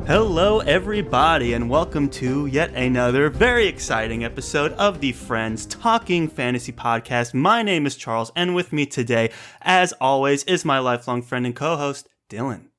Hello, everybody, and welcome to yet another very exciting episode of the Friends Talking Fantasy Podcast. My name is Charles, and with me today, as always, is my lifelong friend and co-host, Dylan.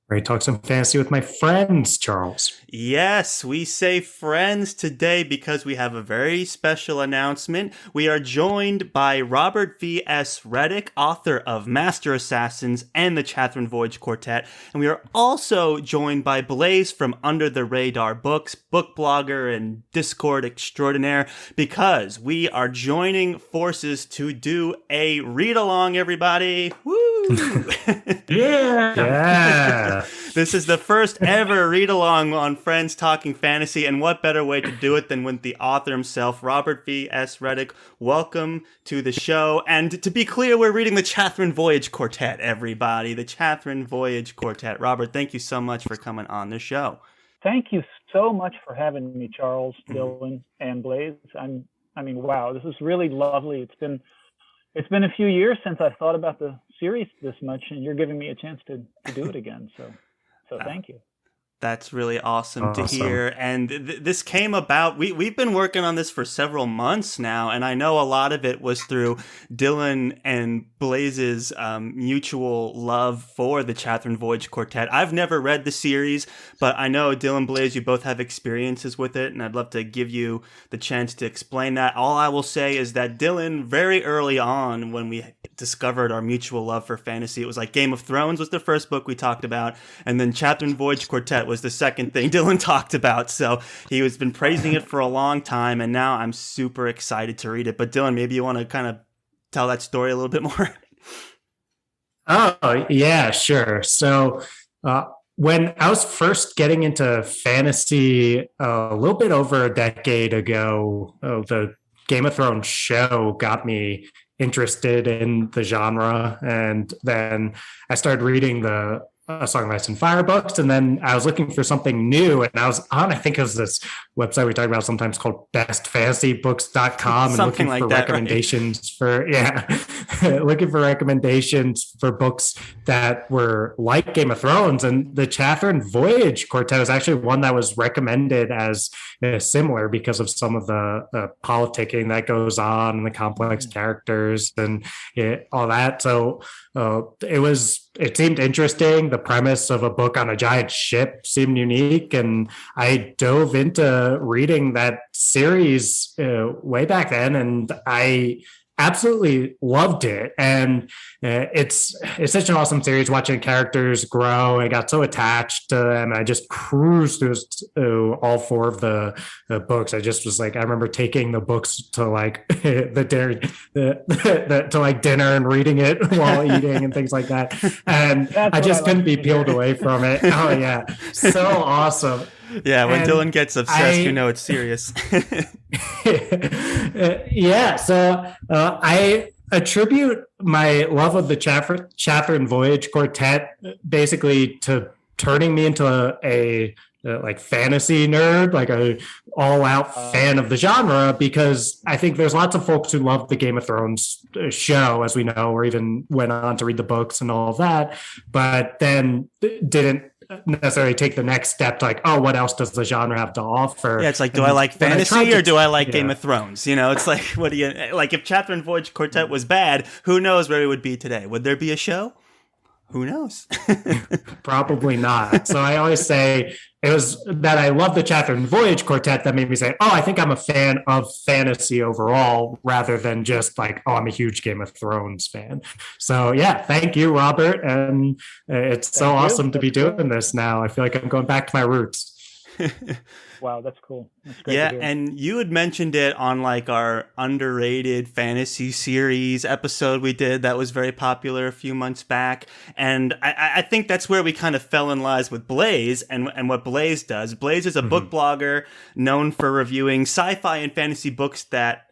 Ready to talk some fantasy with my friends, Charles. Yes, we say friends today because we have a very special announcement. We are joined by Robert V.S. Redick, author of Master Assassins and the Chathrand Voyage Quartet. And we are also joined by Blaze from Under the Radar Books, book blogger and Discord extraordinaire, because we are joining forces to do a read-along, everybody. Woo! Yeah. This is the first ever read-along on Friends Talking Fantasy, and what better way to do it than with the author himself, Robert V.S. Redick. Welcome to the show. And to be clear, we're reading the Chathrand Voyage Quartet, everybody. The Chathrand Voyage Quartet. Robert, thank you so much for coming on the show. Thank you so much for having me, Charles, Dylan, and Blaze. Wow, this is really lovely. It's been a few years since I thought about the series this much, and you're giving me a chance to do it again. So thank you. That's really awesome to hear. And this came about, we've been working on this for several months now, and I know a lot of it was through Dylan and Blaze's mutual love for the Chathrand Voyage Quartet. I've never read the series, but I know Dylan, Blaze, you both have experiences with it, and I'd love to give you the chance to explain that. All I will say is that Dylan, very early on when we discovered our mutual love for fantasy, it was like Game of Thrones was the first book we talked about, and then Chathrand Voyage Quartet was the second thing Dylan talked about. So he has been praising it for a long time, and now I'm super excited to read it. But Dylan, maybe you want to kind of tell that story a little bit more? Oh, yeah, sure. So when I was first getting into fantasy a little bit over a decade ago, the Game of Thrones show got me interested in the genre, and then I started reading the Song of Ice and Fire books, and then I was looking for something new, and I was on, I think it was this website we talk about sometimes called bestfantasybooks.com, and something looking like for that, recommendations looking for recommendations for books that were like Game of Thrones. And the Chathrand Voyage Quartet was actually one that was recommended as similar because of some of the politicking that goes on and the complex characters and all that. So it seemed interesting. The premise of a book on a giant ship seemed unique, and I dove into reading that series way back then, and I absolutely loved it. And it's such an awesome series, watching characters grow. I got so attached to them. I just cruised through all four of the books. I just was like, I remember taking the books to like to like dinner and reading it while eating and things like that. And I just couldn't be peeled away from it. Oh yeah, so awesome. Yeah, when Dylan gets obsessed, you know it's serious. Yeah, so I attribute my love of the Chathrand Voyage Quartet basically to turning me into a like fantasy nerd, like a all-out fan of the genre, because I think there's lots of folks who love the Game of Thrones show, as we know, or even went on to read the books and all of that, but then didn't necessarily take the next step to like, oh, what else does the genre have to offer? Yeah, it's like, do I like fantasy or do I like Game of Thrones? You know, it's like, what do you like? If Chathrand Voyage Quartet was bad, who knows where we would be today? Would there be a show? Who knows? Probably not. So I always say it was that I love the Chathrand Voyage Quartet that made me say, oh, I think I'm a fan of fantasy overall, rather than just like, oh, I'm a huge Game of Thrones fan. So yeah, thank you, Robert. And it's so awesome to be doing this now. I feel like I'm going back to my roots. Wow, that's cool. That's great. Yeah, and you had mentioned it on like our underrated fantasy series episode we did that was very popular a few months back. And I think that's where we kind of fell in line with Blaze and what Blaze does. Blaze is a book blogger known for reviewing sci-fi and fantasy books that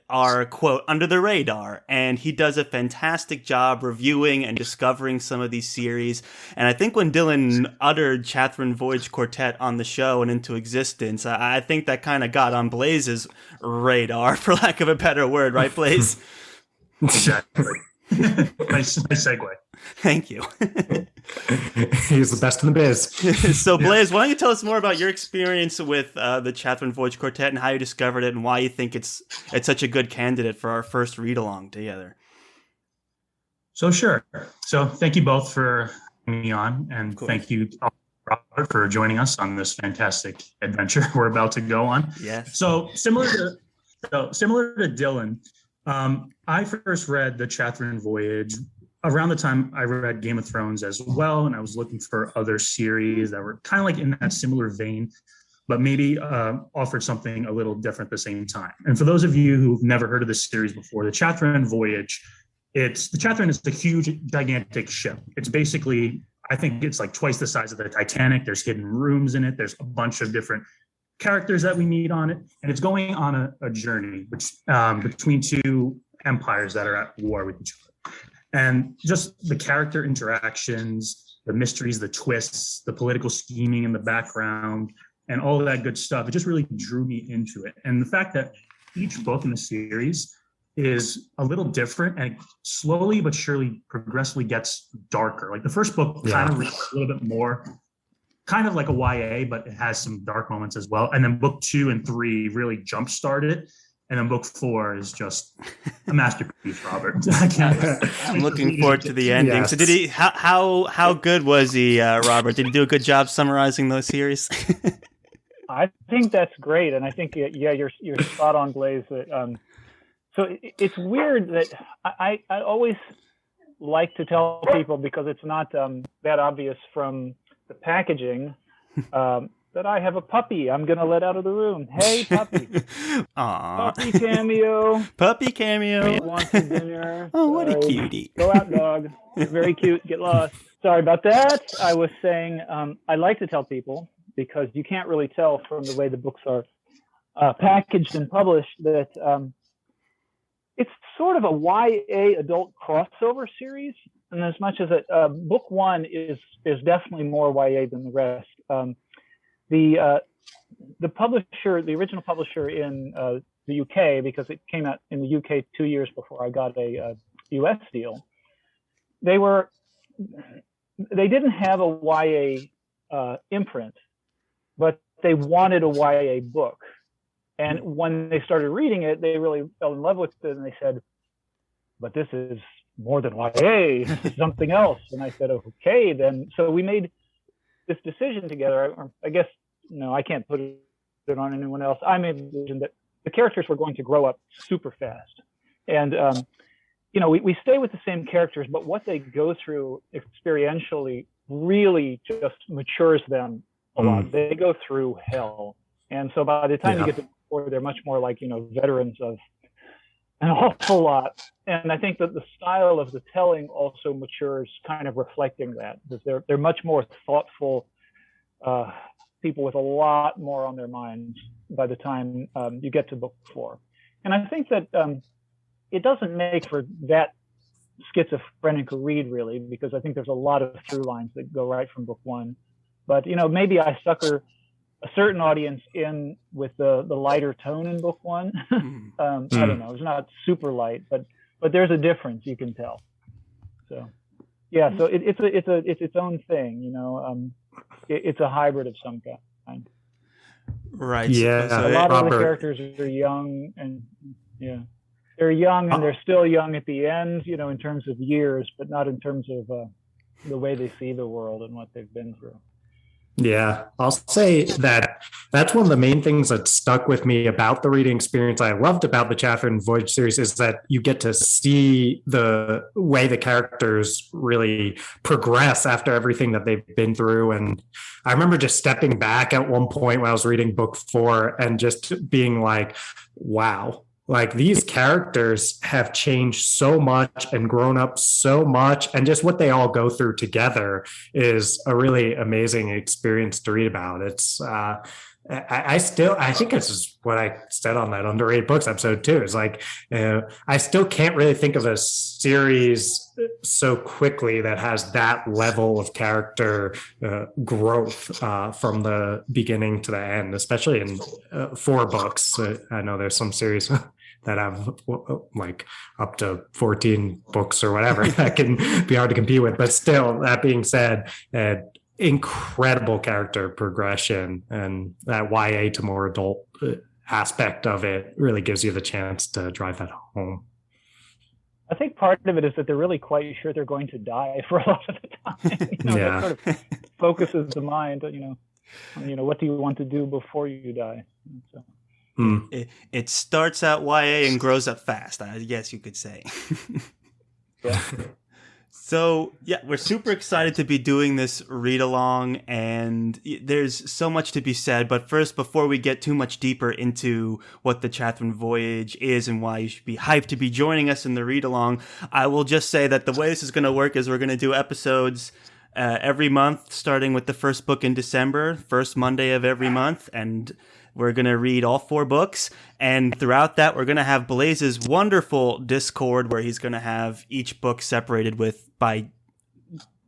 are, quote, under the radar. And he does a fantastic job reviewing and discovering some of these series. And I think when Dylan uttered Chathrand Voyage Quartet on the show and into existence, I think that kind of got on Blaze's radar, for lack of a better word, right, Blaze? Exactly. nice segue. Thank you. He's the best in the biz. So, Blaze, why don't you tell us more about your experience with the Chathrand Voyage Quartet and how you discovered it and why you think it's such a good candidate for our first read-along together? So, sure. So, thank you both for having me on, and thank you, Robert, for joining us on this fantastic adventure we're about to go on. Yes. So, similar to Dylan, I first read the Chathrand Voyage around the time I read Game of Thrones as well, and I was looking for other series that were kind of like in that similar vein, but maybe offered something a little different at the same time. And for those of you who've never heard of this series before, the Chathrand Voyage, the Chathrand is a huge, gigantic ship. It's basically, I think it's like twice the size of the Titanic. There's hidden rooms in it. There's a bunch of different characters that we meet on it, and it's going on a journey between two empires that are at war with each other. And just the character interactions, the mysteries, the twists, the political scheming in the background, and all of that good stuff, it just really drew me into it. And the fact that each book in the series is a little different and slowly but surely progressively gets darker. Like the first book kind of reads a little bit more, kind of like a YA, but it has some dark moments as well. And then book 2 and 3 really jump-started it. And then book 4 is just a masterpiece, Robert. I'm looking forward to the ending. Yes. So did he, how good was he, Robert? Did he do a good job summarizing those series? I think that's great. And I think, you're spot on, Blaze. So it's weird that I always like to tell people, because it's not that obvious from the packaging, that I have a puppy I'm going to let out of the room. Hey, puppy. Aww. Puppy cameo. Puppy cameo. Wants for dinner. Oh, what a cutie. Go out, dog. You're very cute. Get lost. Sorry about that. I was saying I like to tell people, because you can't really tell from the way the books are packaged and published, that it's sort of a YA adult crossover series. And as much as book 1 is definitely more YA than the rest. The publisher, the original publisher in the UK, because it came out in the UK 2 years before I got a US deal, they didn't have a YA imprint, but they wanted a YA book. And when they started reading it, they really fell in love with it, and they said, but this is more than YA, this is something else. And I said, okay, then. So we made this decision together. I guess, no, I can't put it on anyone else. I made the decision that the characters were going to grow up super fast. And, we stay with the same characters, but what they go through experientially really just matures them a lot. They go through hell. And so by the time you get to 4, they're much more like, veterans of an awful lot. And I think that the style of the telling also matures, kind of reflecting that, because they're much more thoughtful people with a lot more on their minds by the time you get to book 4. And I think that it doesn't make for that schizophrenic read, really, because I think there's a lot of through lines that go right from book 1. But, maybe I sucker a certain audience in with the lighter tone in book 1. I don't know. It's not super light, but there's a difference, you can tell. So, yeah. So it's its own thing. It's a hybrid of some kind. Right. Yeah. So a lot of the characters are young, and they're young, and they're still young at the end. In terms of years, but not in terms of the way they see the world and what they've been through. Yeah, I'll say that's one of the main things that stuck with me about the reading experience I loved about the Chathrand Voyage series, is that you get to see the way the characters really progress after everything that they've been through. And I remember just stepping back at one point when I was reading book 4 and just being like, wow. Like, these characters have changed so much and grown up so much, and just what they all go through together is a really amazing experience to read about. It's I think this is what I said on that underrated books episode too. Is like, I still can't really think of a series so quickly that has that level of character growth from the beginning to the end, especially in 4 books. I know there's some series that have like up to 14 books or whatever that can be hard to compete with. But still, that being said, incredible character progression, and that YA to more adult aspect of it really gives you the chance to drive that home. I think part of it is that they're really quite sure they're going to die for a lot of the time. That sort of focuses the mind, what do you want to do before you die? So. It starts out YA and grows up fast, I guess you could say. Yeah. So, yeah, we're super excited to be doing this read along, and there's so much to be said. But first, before we get too much deeper into what the Chathrand Voyage is and why you should be hyped to be joining us in the read along, I will just say that the way this is going to work is we're going to do episodes every month, starting with the first book in December, first Monday of every month, and we're going to read all 4 books, and throughout that, we're going to have Blaze's wonderful Discord where he's going to have each book separated by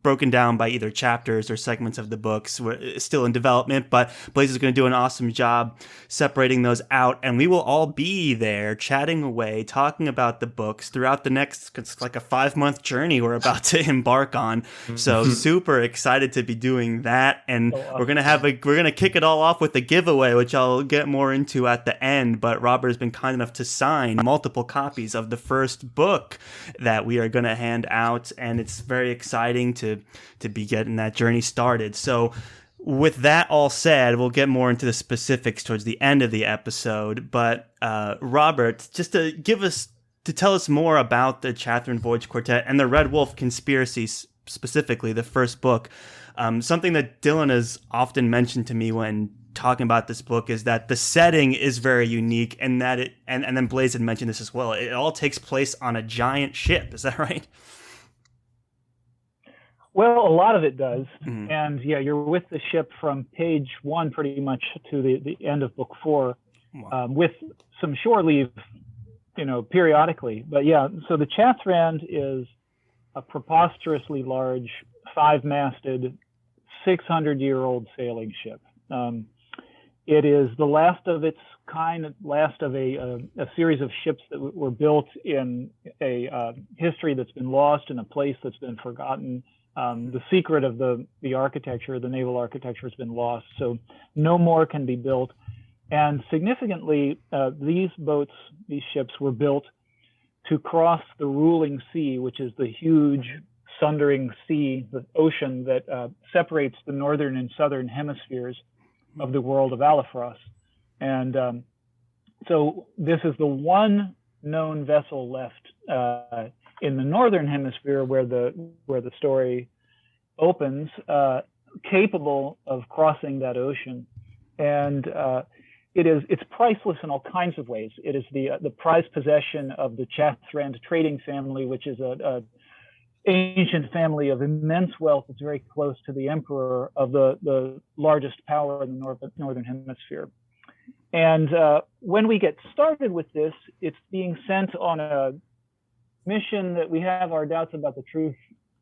broken down by either chapters or segments of the books. We're still in development, but Blaze is going to do an awesome job separating those out, and we will all be there chatting away, talking about the books throughout the next, it's like a 5-month journey we're about to embark on. So super excited to be doing that, and we're going to kick it all off with a giveaway, which I'll get more into at the end, but Robert has been kind enough to sign multiple copies of the first book that we are going to hand out, and it's very exciting to be getting that journey started. So with that all said, we'll get more into the specifics towards the end of the episode. But Robert, just to tell us more about the Chathrand Voyage Quartet and the Red Wolf Conspiracy, specifically the first book. Something that Dylan has often mentioned to me when talking about this book is that the setting is very unique, and that and then Blaze had mentioned this as well. It all takes place on a giant ship. Is that right? Well, a lot of it does. Mm-hmm. And yeah, you're with the ship from page 1 pretty much to the end of book 4, with some shore leave, periodically. But yeah, so the Chathrand is a preposterously large 5-masted 600-year-old sailing ship. It is the last of its kind, last of a series of ships that were built in a history that's been lost, in a place that's been forgotten. The secret of the architecture, the naval architecture, has been lost, so no more can be built. And significantly, these ships were built to cross the ruling sea, which is the huge sundering sea, the ocean that separates the northern and southern hemispheres of the world of Alafros. And so this is the one known vessel left in the northern hemisphere where the story opens, capable of crossing that ocean. And it's priceless in all kinds of ways. It is the prized possession of the Chathrand trading family, which is a ancient family of immense wealth. It's very close to the emperor of the largest power in the northern hemisphere. And when we get started with this, it's being sent on a mission that we have our doubts about the truth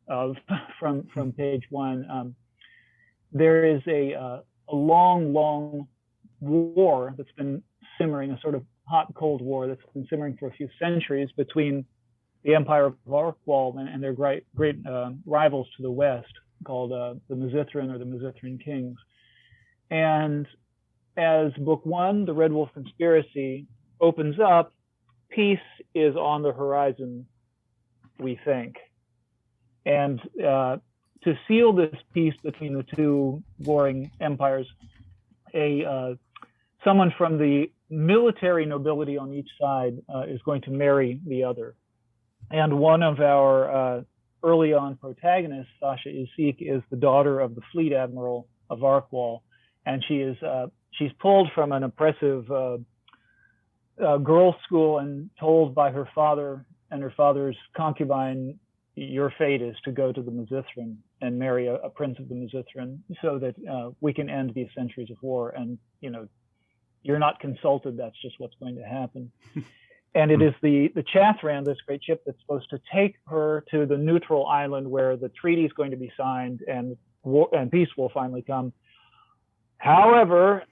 of from page 1. There is a long war that's been simmering, a sort of hot cold war that's been simmering for a few centuries between the Empire of Arkwall and their great rivals to the west, called the Mizithrin, or the Mizithrin Kings. And as book 1, the Red Wolf Conspiracy, opens up, peace is on the horizon, we think. And to seal this peace between the two warring empires, someone from the military nobility on each side is going to marry the other. And one of our early on protagonists, Sasha Isik, is the daughter of the fleet admiral of Arkwall, and she's pulled from an oppressive girls' school and told by her father and her father's concubine, your fate is to go to the Mizithrin and marry a prince of the Mizithrin, so that we can end these centuries of war. And you're not consulted, that's just what's going to happen. And it is the Chathrand, this great ship, that's supposed to take her to the neutral island where the treaty is going to be signed and peace will finally come. However,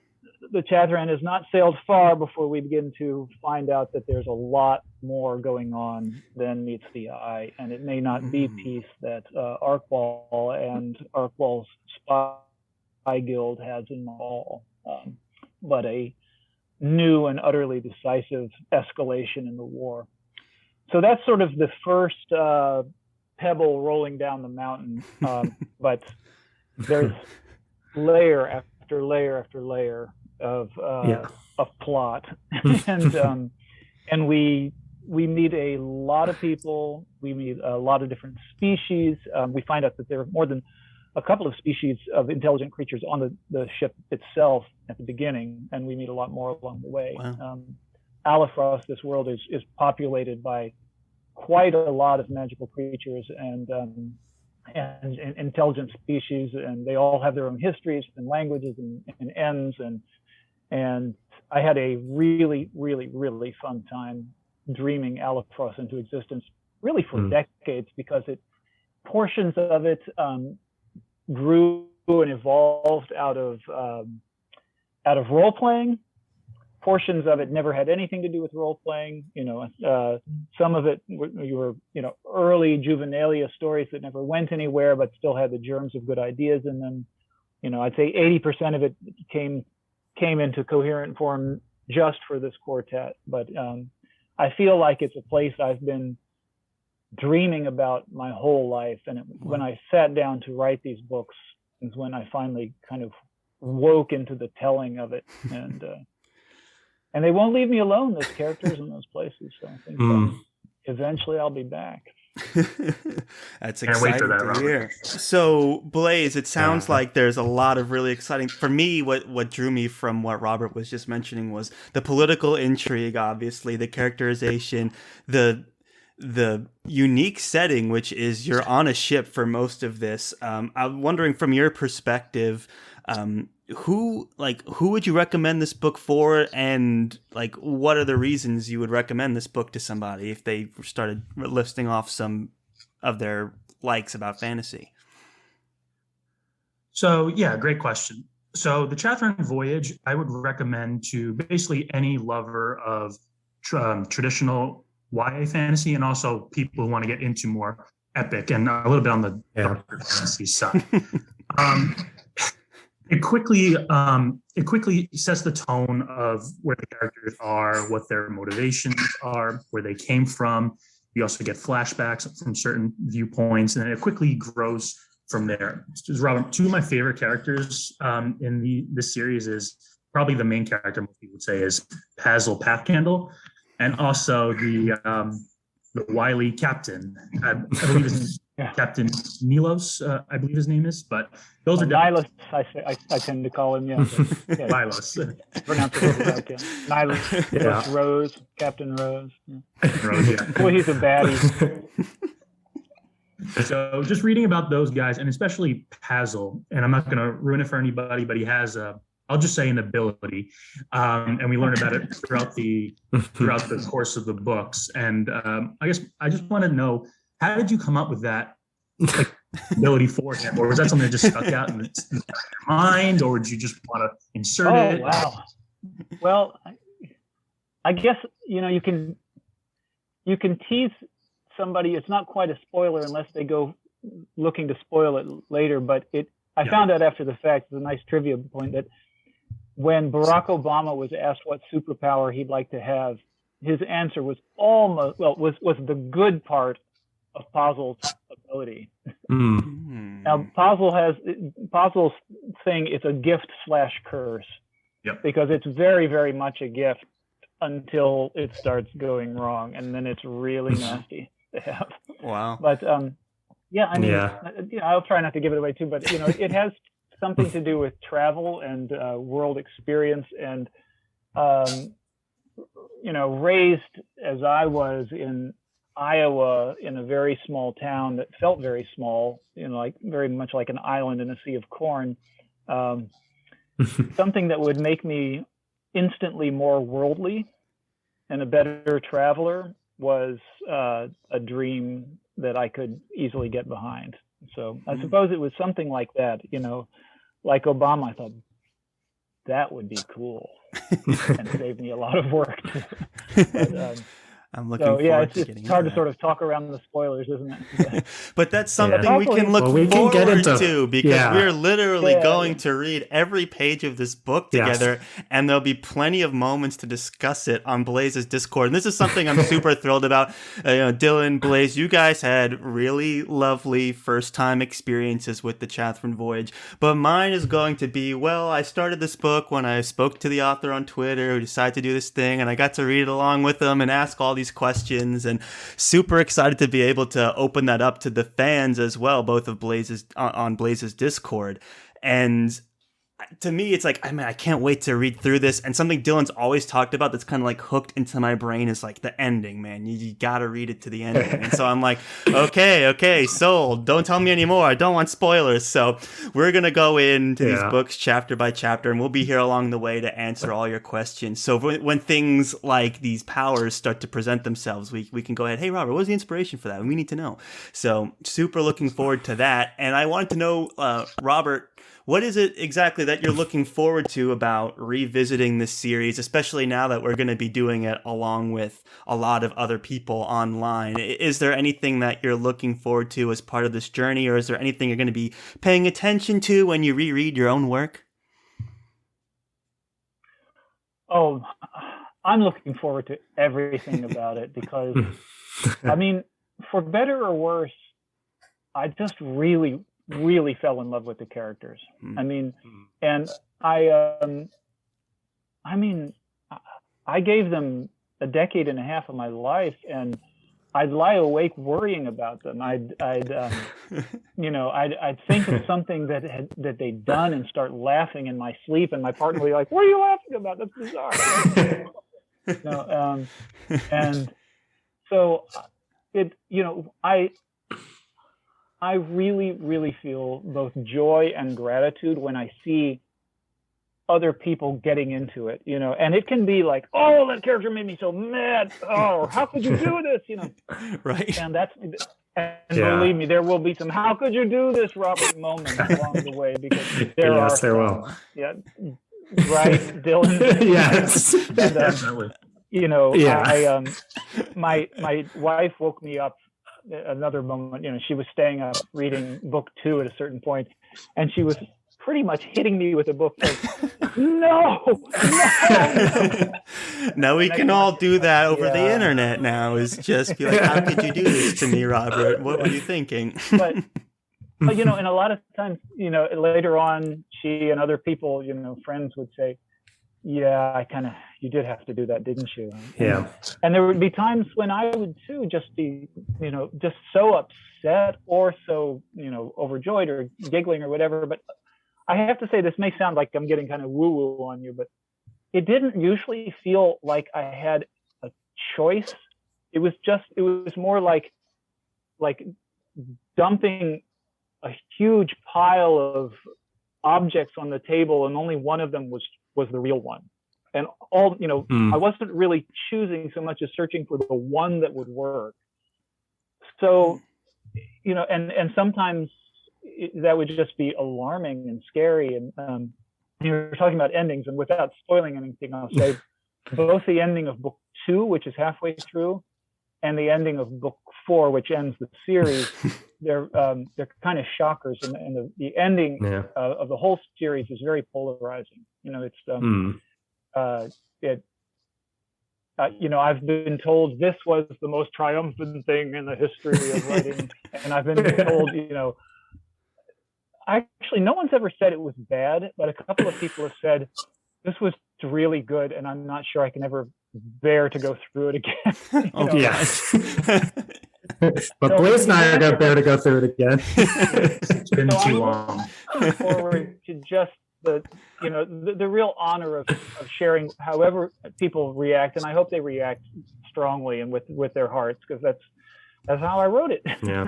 the Chathrand has not sailed far before we begin to find out that there's a lot more going on than meets the eye, and it may not be peace that Arkwall and Arkwall's spy guild has in all, but a new and utterly decisive escalation in the war. So that's sort of the first pebble rolling down the mountain, but there's layer after layer after layer of plot, and we meet a lot of people. We meet a lot of different species. We find out that there are more than a couple of species of intelligent creatures on the ship itself at the beginning, and we meet a lot more along the way. Wow. Alifrost, this world is populated by quite a lot of magical creatures and intelligent species, and they all have their own histories and languages and ends, and I had a really, really, really fun time dreaming Alifrost into existence, really for decades, because portions of it grew and evolved out of role playing. Portions of it never had anything to do with role playing. Some of it were early juvenilia stories that never went anywhere, but still had the germs of good ideas in them. I'd say 80% of it came into coherent form just for this quartet. But I feel like it's a place I've been dreaming about my whole life. And when I sat down to write these books is when I finally kind of woke into the telling of it. And they won't leave me alone, those characters in those places. So I think eventually I'll be back. That's exciting to hear. So, Blaze, it sounds like there's a lot of really exciting. For me, what drew me from what Robert was just mentioning was the political intrigue, obviously, the characterization, the unique setting, which is you're on a ship for most of this. I'm wondering, from your perspective, who would you recommend this book for, and what are the reasons you would recommend this book to somebody if they started listing off some of their likes about fantasy? So great question. So the Chathrand Voyage, I would recommend to basically any lover of traditional YA fantasy, and also people who want to get into more epic and a little bit on the darker fantasy side. It quickly sets the tone of where the characters are, what their motivations are, where they came from. You also get flashbacks from certain viewpoints, and then it quickly grows from there. Robert, two of my favorite characters in this series is probably the main character, most people would say, is Pazel Pathcandle, and also the wily captain. I believe his name is Captain Milos, I believe his name is, but those are Milos. I tend to call him, Milos. Pronounce it right, Milos Rose, Captain Rose. Rose, Boy, he's a baddie. So just reading about those guys, and especially Pazel, and I'm not going to ruin it for anybody, but he has I'll just say an ability, and we learn about it throughout the course of the books. And I guess I just want to know, how did you come up with that ability for him, or was that something that just stuck out in your mind, or did you just want to insert it? Oh wow! Well, I guess you can tease somebody. It's not quite a spoiler unless they go looking to spoil it later. But I found out after the fact. It's a nice trivia point that when Barack Obama was asked what superpower he'd like to have, his answer was was the good part of Pazel's ability. Now Pazel's thing is a gift/curse. Because it's very, very much a gift until it starts going wrong, and then it's really nasty to have. Wow. But I'll try not to give it away too, but it has something to do with travel and world experience, and raised as I was in Iowa in a very small town that felt very small, very much like an island in a sea of corn. Something that would make me instantly more worldly and a better traveler was a dream that I could easily get behind. So I suppose it was something like that, like Obama. I thought that would be cool and save me a lot of work. But, I'm looking forward to getting it's hard into to sort of talk around the spoilers, isn't it? But that's something we can look forward to, because we're literally going to read every page of this book together, and there'll be plenty of moments to discuss it on Blaze's Discord. And this is something I'm super thrilled about. Dylan, Blaze, you guys had really lovely first-time experiences with the Chathrand Voyage, but mine is going to be, well, I started this book when I spoke to the author on Twitter who decided to do this thing, and I got to read it along with them and ask all these questions, and super excited to be able to open that up to the fans as well, both of Blaze's on Blaze's Discord. And to me, it's like, I mean, I can't wait to read through this. And something Dylan's always talked about that's kind of like hooked into my brain is like the ending, man. You gotta read it to the ending. And so I'm like, okay, sold. Don't tell me anymore. I don't want spoilers. So we're gonna go into these books chapter by chapter, and we'll be here along the way to answer all your questions. So when things like these powers start to present themselves, we can go ahead. Hey, Robert, what was the inspiration for that? We need to know. So super looking forward to that. And I wanted to know, Robert, what is it exactly that you're looking forward to about revisiting this series, especially now that we're going to be doing it along with a lot of other people online? Is there anything that you're looking forward to as part of this journey, or is there anything you're going to be paying attention to when you reread your own work? Oh, I'm looking forward to everything about it because, I mean, for better or worse, I just really fell in love with the characters. I mean, and I gave them a decade and a half of my life, and I'd lie awake worrying about them. I'd think of something that they'd done and start laughing in my sleep, and my partner would be like, "What are you laughing about? That's bizarre." And so I really feel both joy and gratitude when I see other people getting into it, and it can be like, "Oh, that character made me so mad. Oh, how could you do this?" Right. And believe me, there will be some "how could you do this, Robert" moments along the way, because there will. Yeah. Right, Dylan. Yes. Definitely. My wife woke me up another moment. She was staying up reading book 2 at a certain point, and she was pretty much hitting me with a book like, no. Now we can all do that over the internet now, is just be like, "How could you do this to me, Robert? What were you thinking?" But and a lot of times, later on, she and other people, friends would say, "Yeah, you did have to do that, didn't you?" Yeah. And there would be times when I would too just be, just so upset or so, overjoyed or giggling or whatever. But I have to say, this may sound like I'm getting kind of woo-woo on you, but it didn't usually feel like I had a choice. It was more like dumping a huge pile of objects on the table, and only one of them was the real one. And all, I wasn't really choosing so much as searching for the one that would work. So, and sometimes that would just be alarming and scary. And you're talking about endings, and without spoiling anything, I'll say both the ending of book 2, which is halfway through, and the ending of book 4, which ends the series, they're kind of shockers. And the ending of the whole series is very polarizing. I've been told this was the most triumphant thing in the history of writing, and I've been told, actually, no one's ever said it was bad, but a couple of people have said this was really good, and I'm not sure I can ever bear to go through it again. But Blaze and I are going to bear to go through it again. It's been too long. I'm looking forward to just the real honor of sharing however people react, and I hope they react strongly and with their hearts, because that's how I wrote it. Yeah.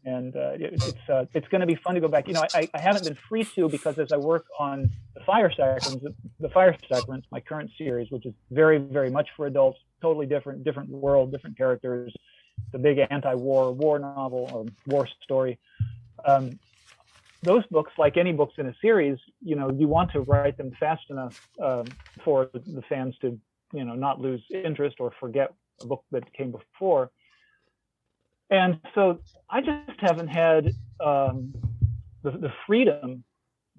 It's going to be fun to go back. I haven't been free to, because as I work on the Fire Sacraments, my current series, which is very, very much for adults, totally different world, different characters, the big anti-war war novel or war story. those books, like any books in a series, you know, you want to write them fast enough for the fans to, you know, not lose interest or forget a book that came before. And so I just haven't had the freedom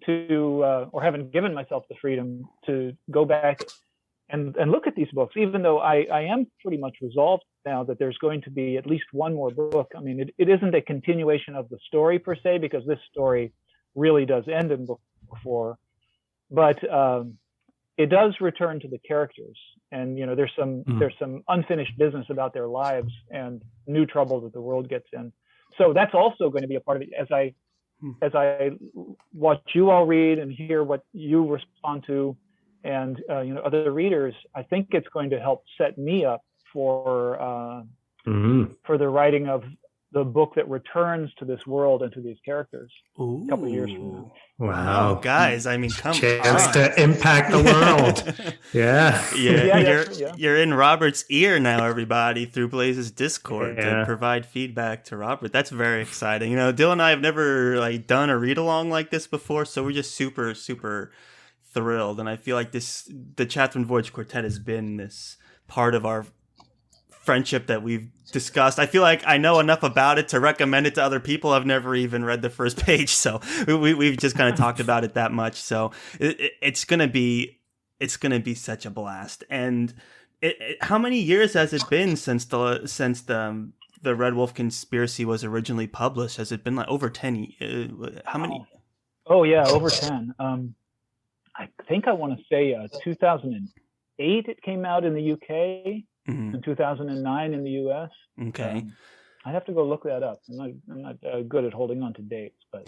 to, or haven't given myself the freedom to go back and look at these books, even though I am pretty much resolved now that there's going to be at least one more book. I mean, it isn't a continuation of the story per se, because this story really does end in book 4, but it does return to the characters, and you know, there's some unfinished business about their lives and new trouble that the world gets in. So that's also going to be a part of it. As I watch you all read and hear what you respond to, and you know, other readers, I think it's going to help set me up for the writing of the book that returns to this world and to these characters a couple of years from now. Wow, guys! I mean, come chance on. to impact the world. You're in Robert's ear now, everybody, through Blaze's Discord to provide feedback to Robert. That's very exciting. You know, Dylan and I have never like done a read along like this before, so we're just super, super thrilled. And I feel like the Chathrand Voyage Quartet has been this part of our friendship that we've discussed. I feel like I know enough about it to recommend it to other people. I've never even read the first page, so we've just kind of talked about it that much. So it's gonna be such a blast. And how many years has it been since the Red Wolf Conspiracy was originally published? Has it been like over 10 years? How many? Oh yeah, over 10. I think I want to say 2008 it came out in the UK. In 2009 in the US. Okay. I'd have to go look that up. I'm not good at holding on to dates, but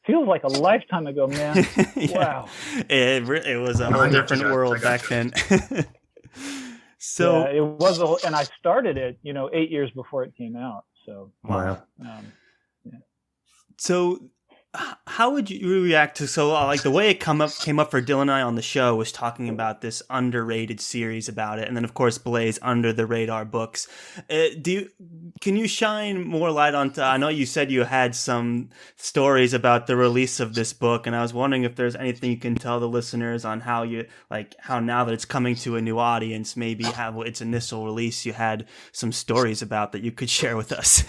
feels like a lifetime ago, man. Wow. It was a whole different world back then. So yeah, it was, and I started it, you know, 8 years before it came out. So wow. So how would you react to like the way it came up for Dylan and I on the show was talking about this underrated series about it, and then of course Blaze Under the Radar books. Can you shine more light onto? I know you said you had some stories about the release of this book, and I was wondering if there's anything you can tell the listeners on how now that it's coming to a new audience, maybe how its initial release you had some stories about that you could share with us.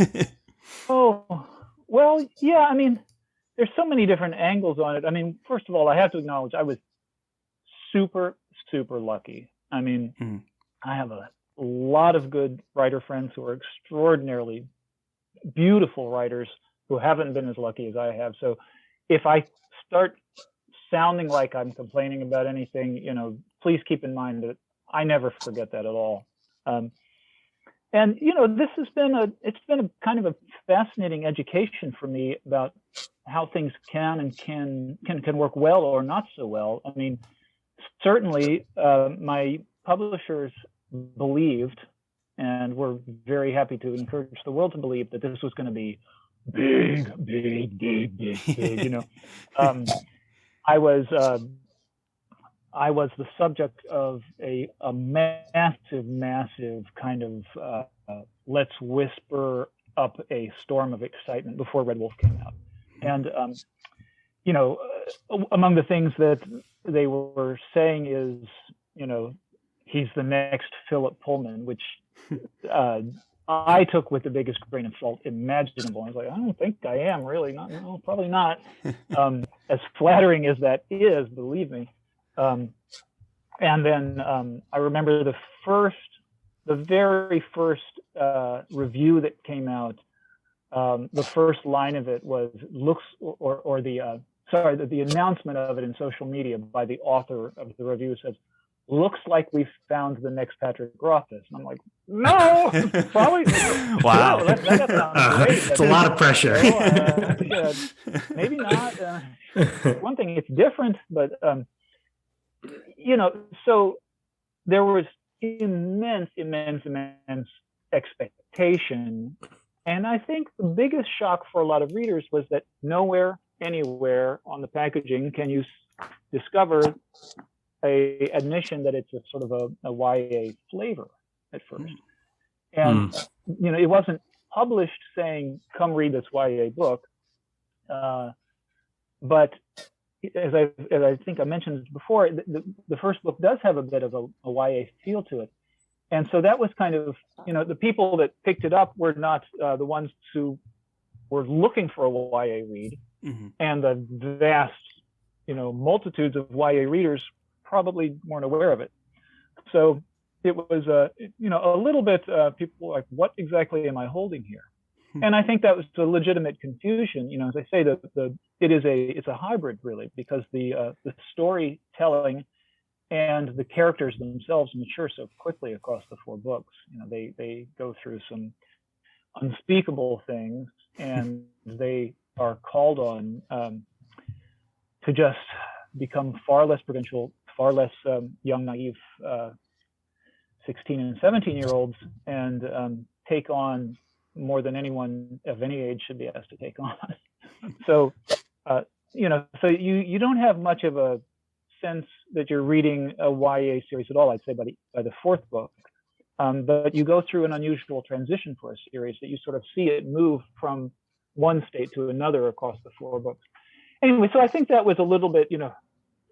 Oh well, yeah. I mean, there's so many different angles on it. I mean, first of all, I have to acknowledge I was super, super lucky. I mean, I have a lot of good writer friends who are extraordinarily beautiful writers who haven't been as lucky as I have. So if I start sounding like I'm complaining about anything, you know, please keep in mind that I never forget that at all. And, you know, this has been it's been a kind of a fascinating education for me about how things can work well or not so well. I mean, certainly my publishers believed, and we're very happy to encourage the world to believe, that this was going to be big, you know. I was the subject of a massive kind of let's whisper up a storm of excitement before Red Wolf came out. And, you know, among the things that they were saying is, you know, he's the next Philip Pullman, which I took with the biggest grain of salt imaginable. I was like, I don't think I am really. No, probably not. As flattering as that is, believe me. And then I remember the very first review that came out. The first line of it was the announcement of it in social media by the author of the review says, "Looks like we've found the next Patrick Rothfuss." And I'm like, no, probably. Wow. No, that sounds great. It's a lot of pressure. Maybe not. One thing, it's different, but you know, so there was immense expectation. And I think the biggest shock for a lot of readers was that nowhere, anywhere on the packaging can you discover a admission that it's a sort of a YA flavor at first. And, you know, it wasn't published saying, come read this YA book. but as I think I mentioned before, the first book does have a bit of a YA feel to it. And so that was kind of, the people that picked it up were not the ones who were looking for a YA read. Mm-hmm. And the vast, multitudes of YA readers probably weren't aware of it. So it was, a little bit, people were like, what exactly am I holding here? And I think that was a legitimate confusion. As I say, it's a hybrid really, because the storytelling and the characters themselves mature so quickly across the 4 books. They go through some unspeakable things, and they are called on to just become far less provincial, far less young, naive 16 and 17-year-olds, and take on more than anyone of any age should be asked to take on. So, so you don't have much of a sense that you're reading a YA series at all, I'd say, by the 4th book. But you go through an unusual transition for a series that you sort of see it move from one state to another across the 4 books. Anyway, so I think that was a little bit,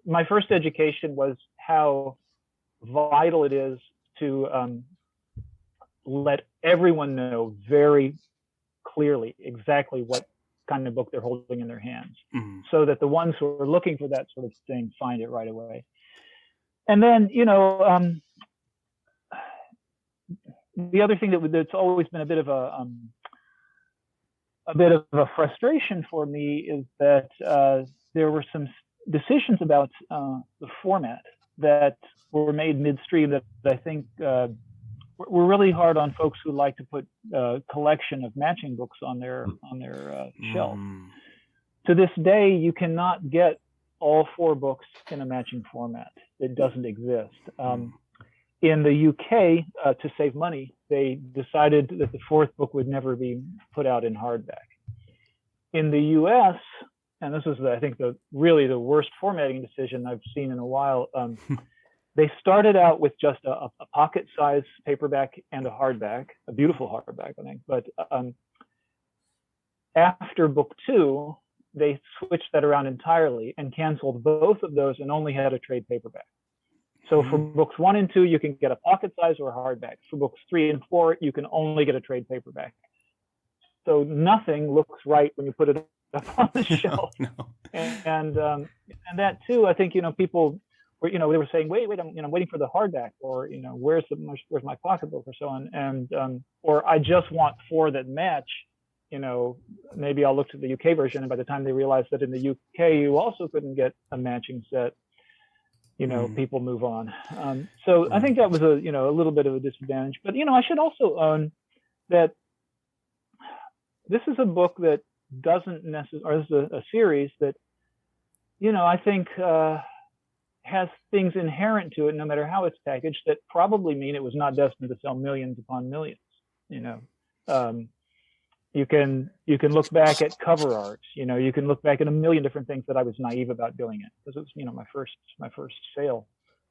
my first education was how vital it is to let everyone know very clearly exactly what kind of book they're holding in their hands, so that the ones who are looking for that sort of thing find it right away. And then, the other thing that's always been a bit of a frustration for me is that there were some decisions about the format that were made midstream that I think were really hard on folks who like to put a collection of matching books on their shelf. To this day, you cannot get all 4 books in a matching format. It doesn't exist. In the UK, to save money, they decided that the 4th book would never be put out in hardback. In the US, and this is, I think, really the worst formatting decision I've seen in a while, they started out with just a pocket-sized paperback and a hardback, a beautiful hardback, I think. But after book 2, they switched that around entirely and canceled both of those and only had a trade paperback. So for books 1 and 2, you can get a pocket size or a hardback. For books 3 and 4, you can only get a trade paperback. So nothing looks right when you put it up on the shelf. No. And that too, I think, people were, they were saying, wait, I'm waiting for the hardback, or where's my pocketbook, or so on, and or I just want 4 that match. Maybe I'll look to the UK version, and by the time they realized that in the UK you also couldn't get a matching set, people move on. So I think that was a little bit of a disadvantage. But I should also own that this is a book that doesn't necessarily, or this is a series that I think has things inherent to it, no matter how it's packaged, that probably mean it was not destined to sell millions upon millions. You can look back at cover art. You can look back at a million different things that I was naive about doing it, because it was my first sale,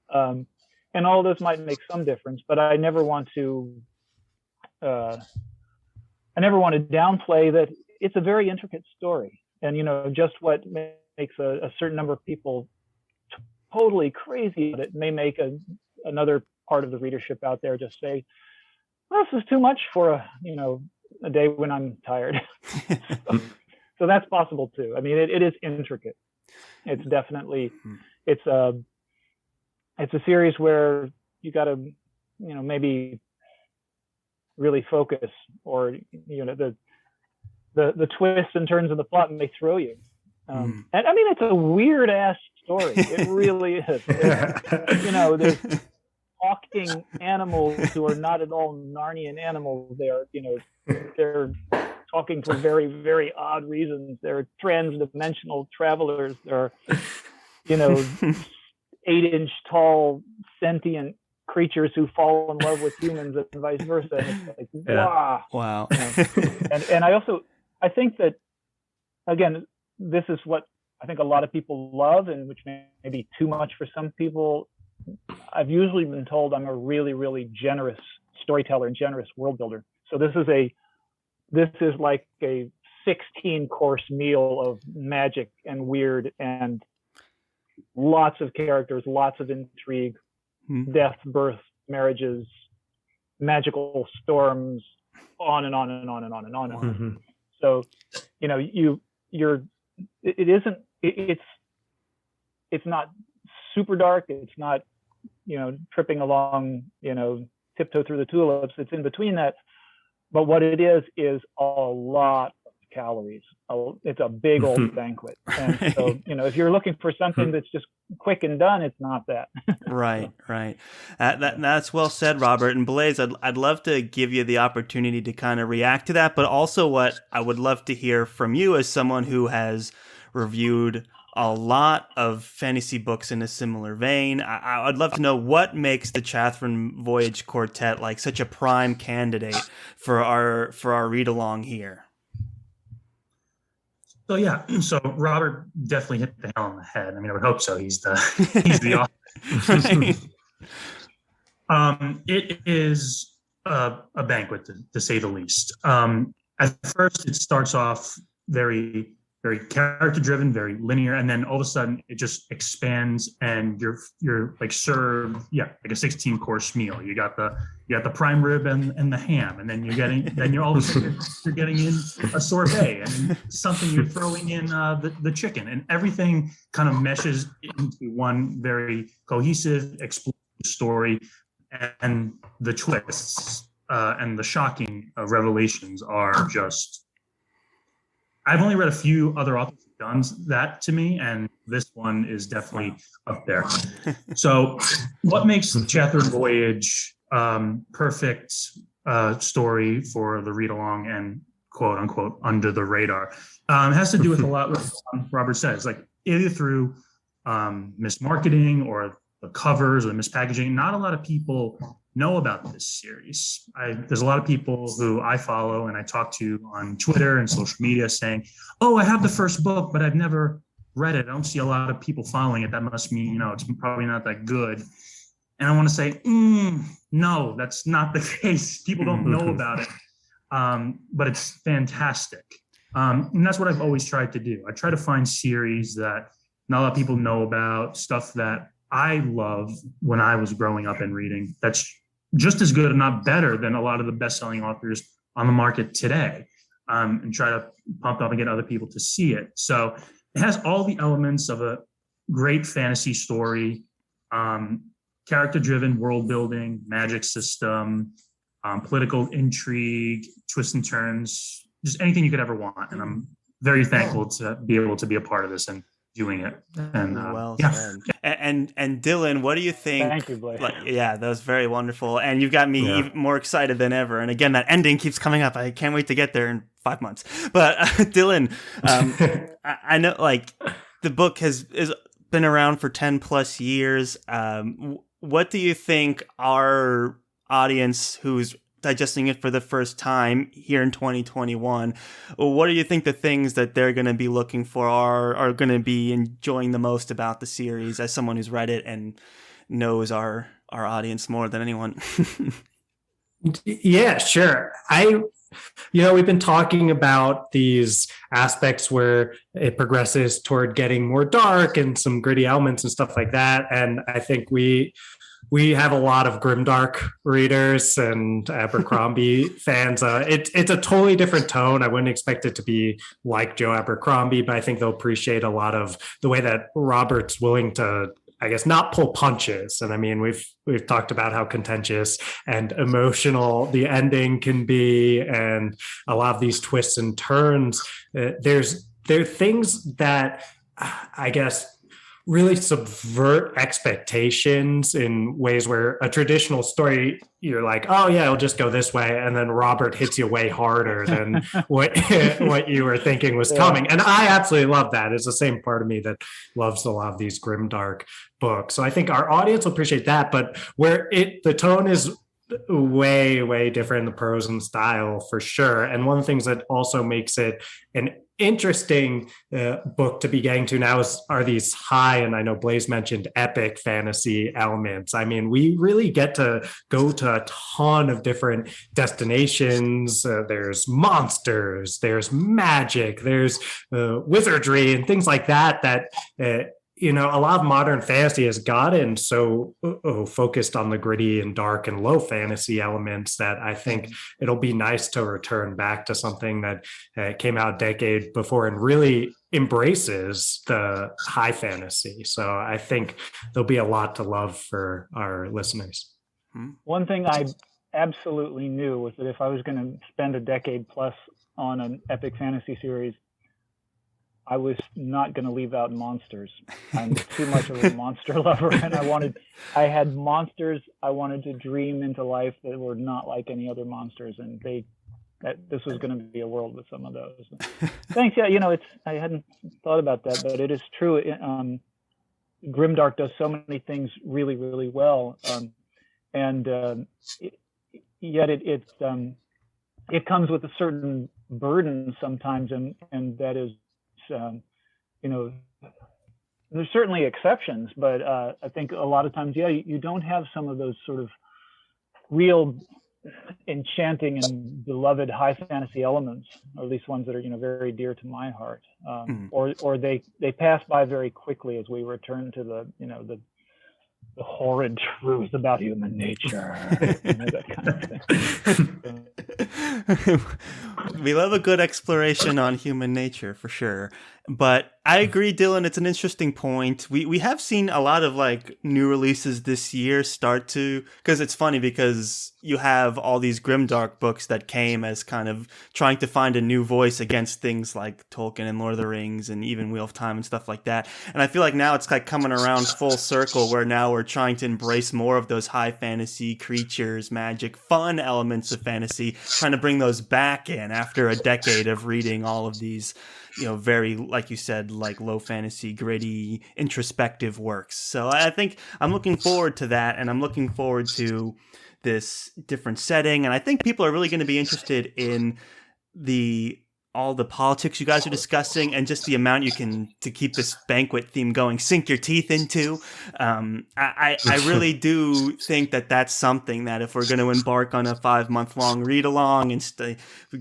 and all of those might make some difference. But I never want to downplay that it's a very intricate story, and just what makes a certain number of people totally crazy, that may make another part of the readership out there just say, well, this is too much for a day when I'm tired. So that's possible too. I mean, it is intricate. It's definitely, it's a series where you got to, maybe really focus, or the twists and turns of the plot may throw you. And I mean, it's a weird ass story. It really is. There's talking animals who are not at all Narnian animals. They are, they're talking for very, very odd reasons. They're trans-dimensional travelers. They're, 8-inch tall sentient creatures who fall in love with humans and vice versa. And it's like, wow. And I think that, again, this is what I think a lot of people love, and which may be too much for some people. I've usually been told I'm a really, really generous storyteller and generous world builder. So this is like a 16-course meal of magic and weird and lots of characters, lots of intrigue, death, birth, marriages, magical storms, on and on and on and on and on and on. Mm-hmm. So, it's not super dark. It's not, tripping along, tiptoe through the tulips. It's in between that. But what it is a lot of calories. It's a big old banquet. And so, if you're looking for something that's just quick and done, it's not that. Right. That's well said, Robert. And Blaze, I'd love to give you the opportunity to kind of react to that, but also what I would love to hear from you as someone who has reviewed a lot of fantasy books in a similar vein. I'd love to know what makes the Chathrand Voyage Quartet like such a prime candidate for our read-along here. So Robert definitely hit the nail on the head. I mean, I would hope so. He's the author. It is a banquet, to say the least. At first, it starts off very, very character driven, very linear, and then all of a sudden it just expands, and you're like served, like a 16-course meal. You got the prime rib and the ham, and then you're all of a sudden you're getting in a sorbet and something, you're throwing in the chicken, and everything kind of meshes into one very cohesive, explosive story, and the twists and the shocking revelations are just. I've only read a few other authors who've done that to me, and this one is definitely up there. So what makes Chathrand Voyage perfect story for the read-along and quote-unquote under the radar? It has to do with a lot with what Robert says, like either through mismarketing or the covers or the mispackaging. Not a lot of people know about this series. There's a lot of people who I follow and I talk to on Twitter and social media saying, "Oh, I have the first book, but I've never read it. I don't see a lot of people following it. That must mean, it's probably not that good." And I want to say, no, that's not the case. People don't know about it, but it's fantastic. And that's what I've always tried to do. I try to find series that not a lot of people know about, stuff that I love when I was growing up and reading. That's just as good, if not better, than a lot of the best-selling authors on the market today, and try to pump up and get other people to see it. So it has all the elements of a great fantasy story, character-driven world building, magic system, political intrigue, twists and turns, just anything you could ever want. And I'm very thankful to be able to be a part of this and doing it. And said. And Dylan, what do you think? Thank you, Blake. That was very wonderful, and you've got me even more excited than ever. And again, that ending keeps coming up. I can't wait to get there in 5 months. But Dylan, I know the book is been around for 10 plus years. What do you think our audience who's digesting it for the first time here in 2021, what do you think the things that they're going to be looking for are going to be enjoying the most about the series, as someone who's read it and knows our audience more than anyone? Yeah, sure. We've been talking about these aspects where it progresses toward getting more dark and some gritty elements and stuff like that. And I think we have a lot of grimdark readers and Abercrombie fans. It's a totally different tone. I wouldn't expect it to be like Joe Abercrombie, but I think they'll appreciate a lot of the way that Robert's willing to, I guess, not pull punches. And I mean, we've talked about how contentious and emotional the ending can be, and a lot of these twists and turns. There are things that I guess really subvert expectations in ways where a traditional story, you're like, oh yeah, it'll just go this way, and then Robert hits you way harder than what you were thinking was coming. And I absolutely love that. It's the same part of me that loves a lot of these grimdark books. So I think our audience will appreciate that. But where the tone is way different in the prose and style for sure. And one of the things that also makes it an interesting book to be getting to now are these high, and I know Blaze mentioned epic fantasy elements. I mean, we really get to go to a ton of different destinations. There's monsters, there's magic, there's wizardry and things like that a lot of modern fantasy has gotten so focused on the gritty and dark and low fantasy elements that I think it'll be nice to return back to something that came out a decade before and really embraces the high fantasy. So I think there'll be a lot to love for our listeners. One thing I absolutely knew was that if I was going to spend a decade plus on an epic fantasy series, I was not going to leave out monsters. I'm too much of a monster lover, and I had monsters I wanted to dream into life that were not like any other monsters, and this was going to be a world with some of those. Thanks. Yeah, I hadn't thought about that, but it is true. Grimdark does so many things really, really well, yet it comes with a certain burden sometimes, and that is. There's certainly exceptions, but I think a lot of times, you don't have some of those sort of real enchanting and beloved high fantasy elements, or at least ones that are, very dear to my heart, or they pass by very quickly as we return to the horrid truth about human nature, that kind of thing. We love a good exploration on human nature for sure. But I agree, Dylan, it's an interesting point. We have seen a lot of like new releases this year start to, because it's funny because you have all these grimdark books that came as kind of trying to find a new voice against things like Tolkien and Lord of the Rings and even Wheel of Time and stuff like that. And I feel like now it's like coming around full circle where now we're trying to embrace more of those high fantasy creatures, magic, fun elements of fantasy, trying to bring those back in after a decade of reading all of these, very, like you said, like low fantasy, gritty, introspective works. So I think I'm looking forward to that, and I'm looking forward to this different setting. And I think people are really going to be interested in all the politics you guys are discussing and just the amount you can to keep this banquet theme going, sink your teeth into. I really do think that that's something that if we're going to embark on a 5-month-long read along and we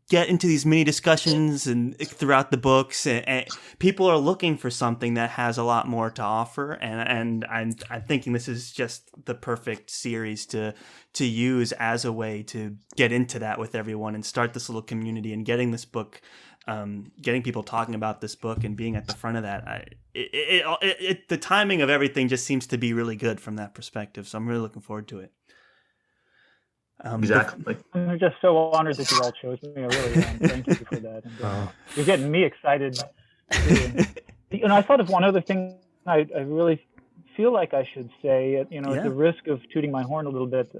get into these mini discussions and throughout the books, and people are looking for something that has a lot more to offer, and I'm thinking this is just the perfect series to use as a way to get into that with everyone and start this little community and getting this book, getting people talking about this book and being at the front of that. The timing of everything just seems to be really good from that perspective, so I'm really looking forward to it. Exactly. I'm just so honored that you all chose me. I really am. Thank you for that. And, you're getting me excited. I thought of one other thing I really feel like I should say, at the risk of tooting my horn a little bit.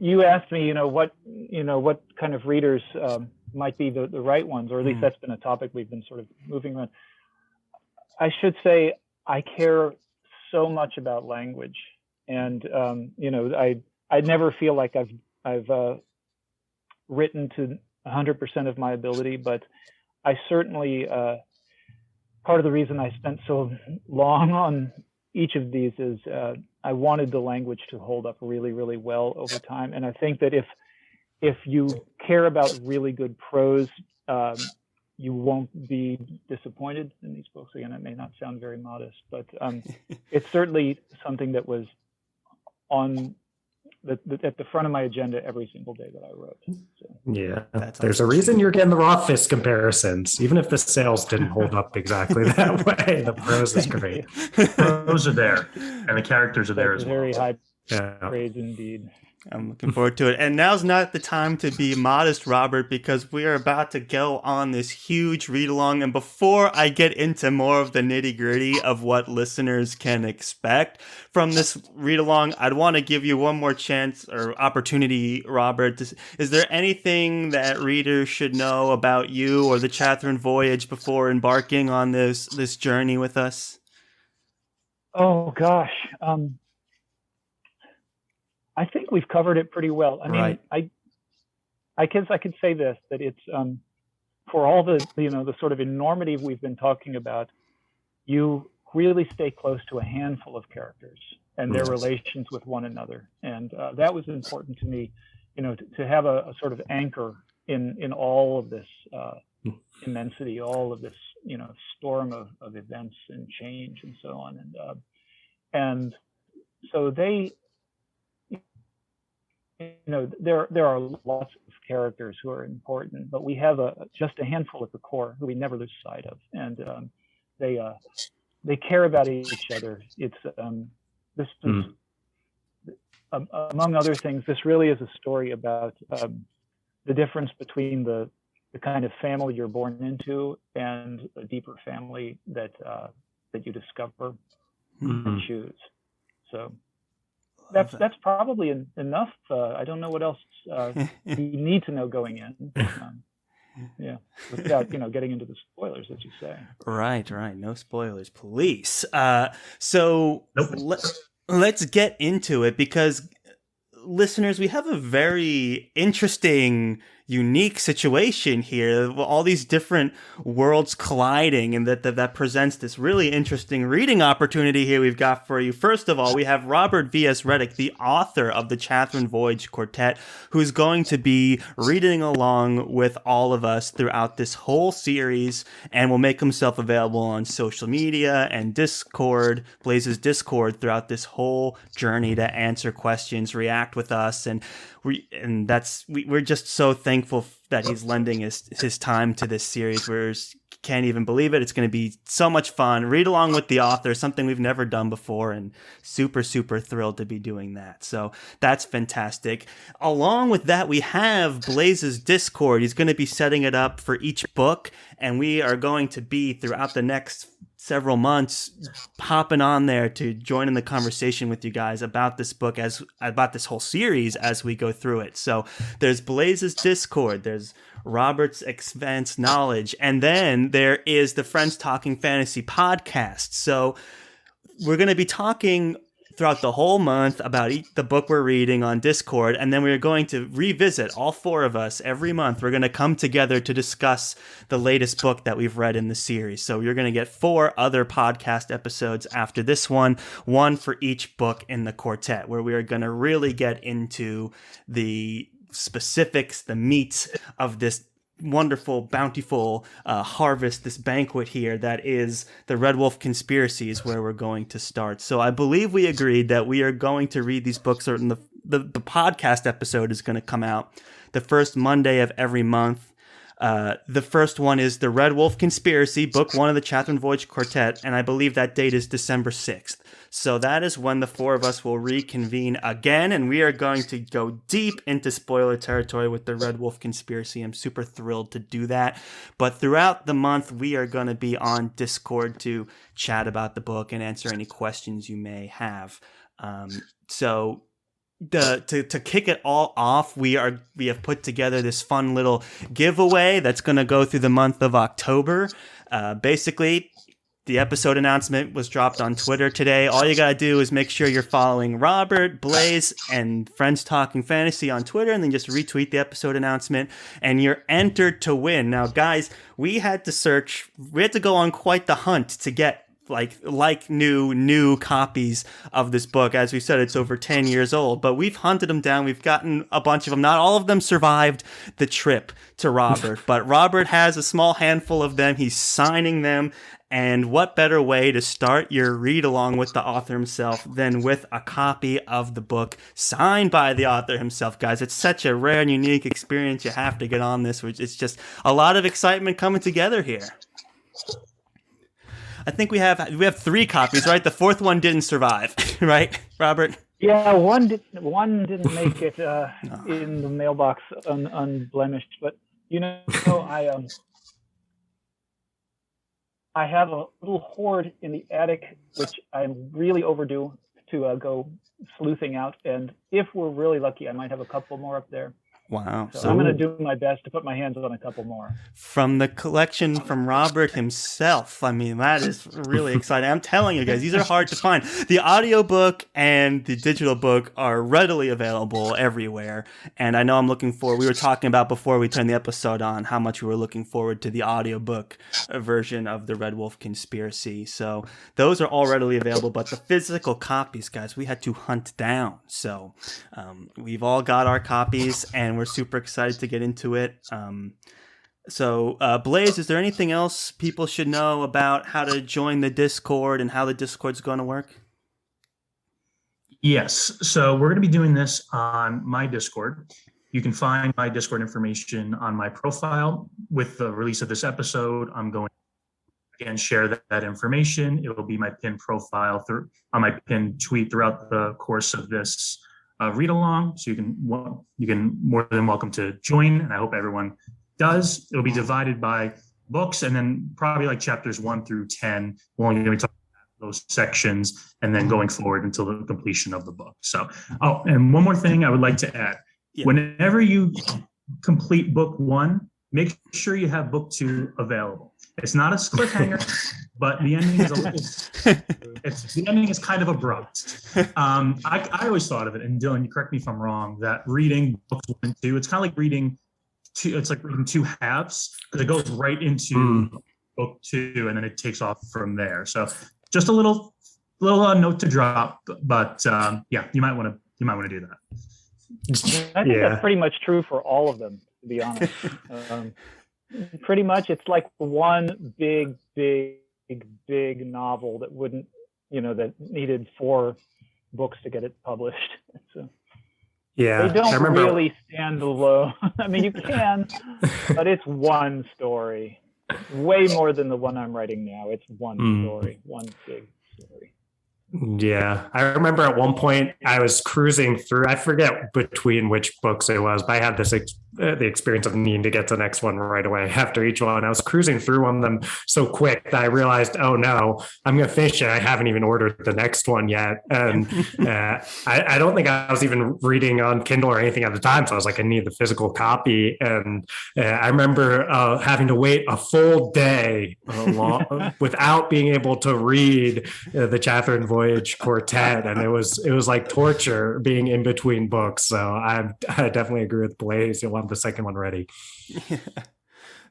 You asked me, what kind of readers might be the right ones, or at least that's been a topic we've been sort of moving around. I should say I care so much about language, and I never feel like I've written to 100% of my ability, but I certainly part of the reason I spent so long on each of these is I wanted the language to hold up really, really well over time. And I think that if you care about really good prose, you won't be disappointed in these books. Again, it may not sound very modest, but it's certainly something that was at the front of my agenda every single day that I wrote. So. Yeah, there's a reason you're getting the raw fist comparisons, even if the sales didn't hold up exactly that way. The prose is great. Prose are there, and the characters are there as well. Very high praise indeed. I'm looking forward to it. And now's not the time to be modest, Robert, because we are about to go on this huge read along. And before I get into more of the nitty gritty of what listeners can expect from this read along, I'd want to give you one more chance or opportunity, Robert. Is there anything that readers should know about you or the Chathrand Voyage before embarking on this journey with us? Oh, gosh. I think we've covered it pretty well. I mean, Right. I guess I could say this, that it's for all the the sort of enormity we've been talking about, you really stay close to a handful of characters and their relations with one another, and that was important to me, to have a sort of anchor in all of this immensity, all of this storm of events and change and so on, and so they. There are lots of characters who are important, but we have just a handful at the core who we never lose sight of, and they care about each other. It's this is, among other things, this really is a story about the difference between the kind of family you're born into and a deeper family that you discover and choose. So. That's probably enough. I don't know what else you need to know going in. Without getting into the spoilers, as you say. Right. No spoilers, please. So let's get into it, because listeners, we have a very interesting, unique situation here. All these different worlds colliding, and that presents this really interesting reading opportunity here we've got for you. First of all, we have Robert V.S. Redick, the author of the Chathrand Voyage Quartet, who's going to be reading along with all of us throughout this whole series, and will make himself available on social media and Discord, Blaze's Discord, throughout this whole journey to answer questions, react with us, and we're just so thankful that he's lending his time to this series. We can't even believe it. It's going to be so much fun. Read along with the author, something we've never done before, and super thrilled to be doing that. So that's fantastic. Along with that, we have Blaze's Discord. He's going to be setting it up for each book, and we are going to be, throughout the next several months, hopping on there to join in the conversation with you guys about this book, about this whole series as we go through it. So there's Blaze's Discord, there's Robert's Advanced Knowledge, and then there is the Friends Talking Fantasy podcast. So we're going to be talking throughout the whole month about the book we're reading on Discord, and then we're going to revisit, all four of us, every month. We're going to come together to discuss the latest book that we've read in the series. So you're going to get 4 other podcast episodes after this one for each book in the quartet, where we are going to really get into the specifics, the meat of this wonderful, bountiful harvest, this banquet here that is the Red Wolf Conspiracy, is where we're going to start. So I believe we agreed that we are going to read these books, or the podcast episode is going to come out the first Monday of every month. The first one is the Red Wolf Conspiracy, book 1 of the Chathrand Voyage Quartet, and I believe that date is December 6th. So that is when the 4 of us will reconvene again, and we are going to go deep into spoiler territory with the Red Wolf Conspiracy. I'm super thrilled to do that. But throughout the month, we are going to be on Discord to chat about the book and answer any questions you may have. To kick it all off, we have put together this fun little giveaway that's going to go through the month of October. Basically, the episode announcement was dropped on Twitter today. All you got to do is make sure you're following Robert, Blaze, and Friends Talking Fantasy on Twitter, and then just retweet the episode announcement, and you're entered to win. Now, guys, we had to go on quite the hunt to get like new copies of this book. As we said, it's over 10 years old, but we've hunted them down. We've gotten a bunch of them. Not all of them survived the trip to Robert, but Robert has a small handful of them. He's signing them. And what better way to start your read along with the author himself than with a copy of the book signed by the author himself, guys? It's such a rare and unique experience. You have to get on this, which it's just a lot of excitement coming together here. I think we have 3 copies, right? The 4th one didn't survive, right, Robert? Yeah, one didn't make it in the mailbox unblemished. But I have a little hoard in the attic, which I'm really overdue to go sleuthing out. And if we're really lucky, I might have a couple more up there. Wow. So I'm going to do my best to put my hands on a couple more. From the collection from Robert himself. I mean, that is really exciting. I'm telling you guys, these are hard to find. The audiobook and the digital book are readily available everywhere. And I know I'm looking forward. We were talking about before we turned the episode on how much we were looking forward to the audiobook version of the Red Wolf Conspiracy. So those are all readily available, but the physical copies, guys, we had to hunt down. So we've all got our copies and we're super excited to get into it. So Blaze, is there anything else people should know about how to join the Discord and how the Discord's going to work? Yes. So we're going to be doing this on my Discord. You can find my Discord information on my profile. With the release of this episode, I'm going to again share that information. It will be my pinned profile on my pinned tweet throughout the course of this read along. So you can more than welcome to join, and I hope everyone does. It'll be divided by books, and then probably like chapters 1 through 10. We're only going to be talking about those sections, and then going forward until the completion of the book. So, and one more thing I would like to add: whenever you complete book 1, make sure you have book 2 available. It's not a cliffhanger, but the ending is the ending is kind of abrupt. I always thought of it, and Dylan, you correct me if I'm wrong, that reading books 1 and 2, it's kind of like reading two halves, because it goes right into book 2 and then it takes off from there. So just a little note to drop, but yeah, you might want to do that. I think that's pretty much true for all of them, to be honest. Pretty much, it's like one big novel that wouldn't, that needed 4 books to get it published. So yeah, they don't really stand alone. I mean, you can, but it's one story, way more than the one I'm writing now. It's one story, one big story. Yeah, I remember at one point I was cruising through, I forget between which books it was, but I had this the experience of needing to get to the next one right away after each one. I was cruising through one of them so quick that I realized, oh no, I'm going to finish it. I haven't even ordered the next one yet. And I don't think I was even reading on Kindle or anything at the time. So I was like, I need the physical copy. And I remember having to wait a full day without being able to read the Chathrand Voyage Quartet. And it was like torture being in between books. So I definitely agree with Blaze. You'll have the second one ready.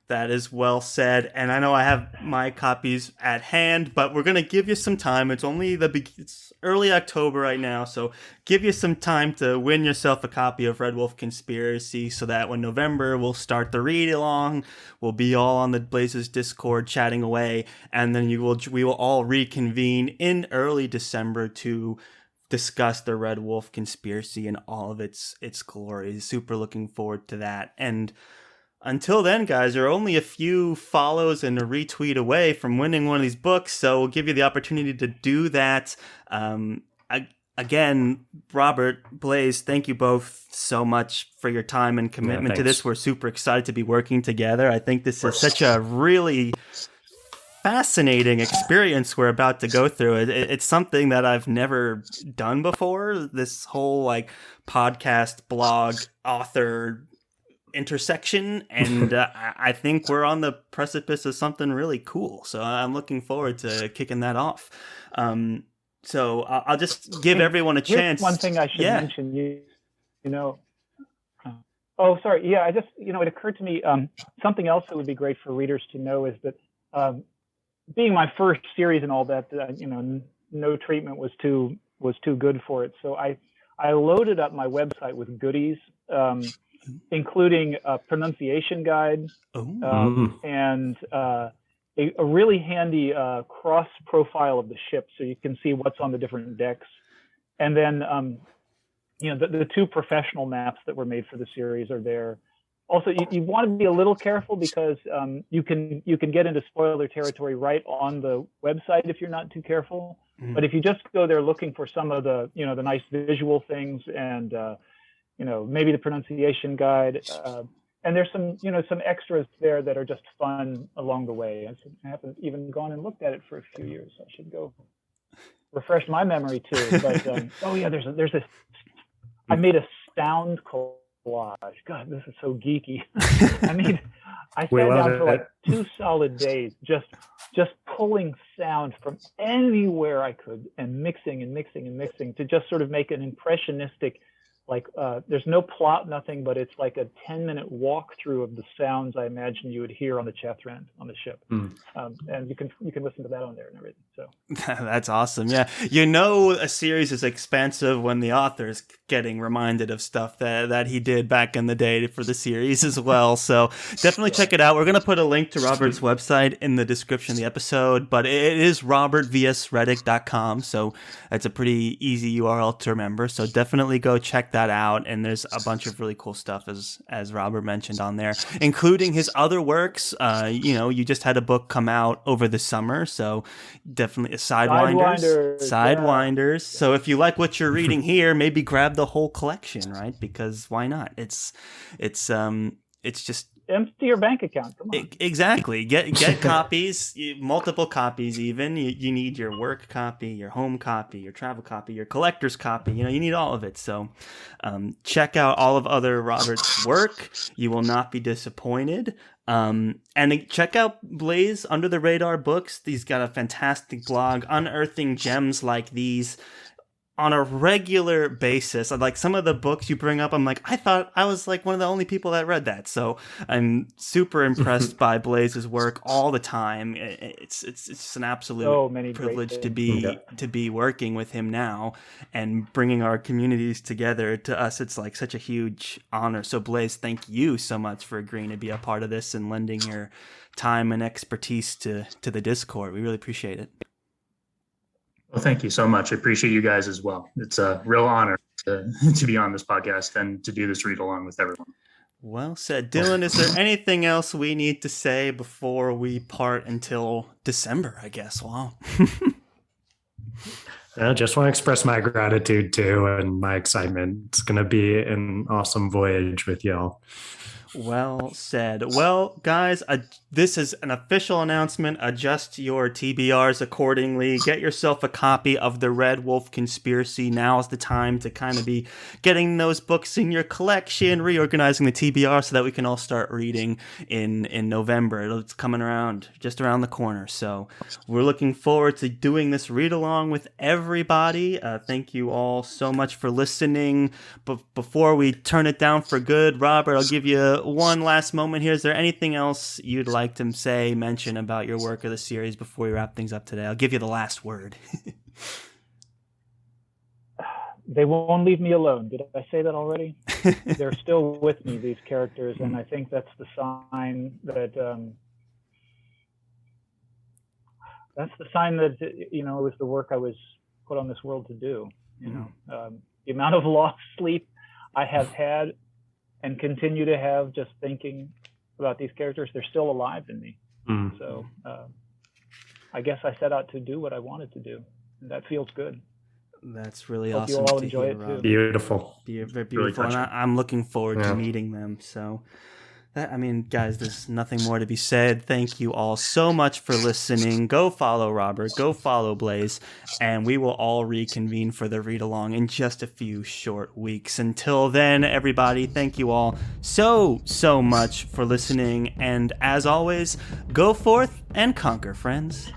That is well said. And I know I have my copies at hand, but we're going to give you some time. It's only it's early October right now, so give you some time to win yourself a copy of Red Wolf Conspiracy, so that when November we'll start the read along, we'll be all on the Blazes Discord chatting away, and then we will all reconvene in early December to discuss the Red Wolf Conspiracy and all of its glory. Super looking forward to that. And until then, guys, you're only a few follows and a retweet away from winning one of these books, so we'll give you the opportunity to do that. Again, Robert, Blaze, thank you both so much for your time and commitment to this. We're super excited to be working together. I think this is such a really fascinating experience we're about to go through. It's something that I've never done before. This whole podcast, blog, author intersection, and I think we're on the precipice of something really cool. So I'm looking forward to kicking that off. So I'll just give everyone a chance. One thing I should mention, oh, sorry. Yeah, I just, it occurred to me, something else that would be great for readers to know is that being my first series and all that, no treatment was too good for it. So I loaded up my website with goodies, including a pronunciation guide and a really handy cross profile of the ship, so you can see what's on the different decks. And then, the 2 professional maps that were made for the series are there. Also, you want to be a little careful because you can get into spoiler territory right on the website if you're not too careful. But if you just go there looking for some of the the nice visual things and maybe the pronunciation guide, and there's some some extras there that are just fun along the way. I haven't even gone and looked at it for a few years. I should go refresh my memory too. But there's this. I made a sound collage. God, this is so geeky. I mean, I sat We love down for like it. 2 solid days just pulling sound from anywhere I could and mixing to just sort of make an impressionistic, like there's no plot, nothing, but it's like a 10-minute walkthrough of the sounds I imagine you would hear on the Chathrand on the ship. And you can listen to that on there and everything. So that's awesome. Yeah, you know, a series is expansive when the author's getting reminded of stuff that he did back in the day for the series as well. So definitely check it out. We're gonna put a link to Robert's website in the description of the episode, but it is robertvsredick.com, so that's a pretty easy URL to remember. So definitely go check that out. And there's a bunch of really cool stuff as Robert mentioned on there, including his other works. You know, you just had a book come out over the summer, so definitely Sidewinders. So if you like what you're reading here, maybe grab the whole collection, right? Because why not? It's just empty your bank account. Come on. Exactly. Get copies, multiple copies even. You need your work copy, your home copy, your travel copy, your collector's copy. You know, you need all of it. So check out all of other Robert's work. You will not be disappointed. And check out Blaze Under the Radar Books. He's got a fantastic blog unearthing gems like these on a regular basis. Like some of the books you bring up, I'm like, I thought I was like one of the only people that read that. So I'm super impressed by Blaze's work all the time. It's an absolute privilege to be working with him now and bringing our communities together. To us, it's like such a huge honor. So Blaze, thank you so much for agreeing to be a part of this and lending your time and expertise to the Discord. We really appreciate it. Well, thank you so much. I appreciate you guys as well. It's a real honor to be on this podcast and to do this read along with everyone. Well said. Dylan, is there anything else we need to say before we part until December, I guess? Wow. I just want to express my gratitude too and my excitement. It's going to be an awesome voyage with y'all. Well said. Well, guys, this is an official announcement. Adjust your TBRs accordingly. Get yourself a copy of The Red Wolf Conspiracy. Now's the time to kind of be getting those books in your collection, reorganizing the TBR so that we can all start reading in November. It's coming around, just around the corner. So we're looking forward to doing this read along with everybody. Thank you all so much for listening. But before we turn it down for good, Robert, I'll give you one last moment here. Is there anything else you'd like to mention about your work or the series before we wrap things up today? I'll give you the last word. They won't leave me alone. Did I say that already? They're still with me, these characters, and I think that's the sign that you know, it was the work I was put on this world to do. You know, the amount of lost sleep I have had and continue to have just thinking about these characters, they're still alive in me. So I guess I set out to do what I wanted to do, and that feels good. That's really Hope awesome. You all enjoy it too. Beautiful. Very beautiful. Really, and I'm looking forward to meeting them. So I mean, guys, there's nothing more to be said. Thank you all so much for listening. Go follow Robert. Go follow Blaze. And we will all reconvene for the read along in just a few short weeks. Until then, everybody, thank you all so much for listening. And as always, go forth and conquer, friends.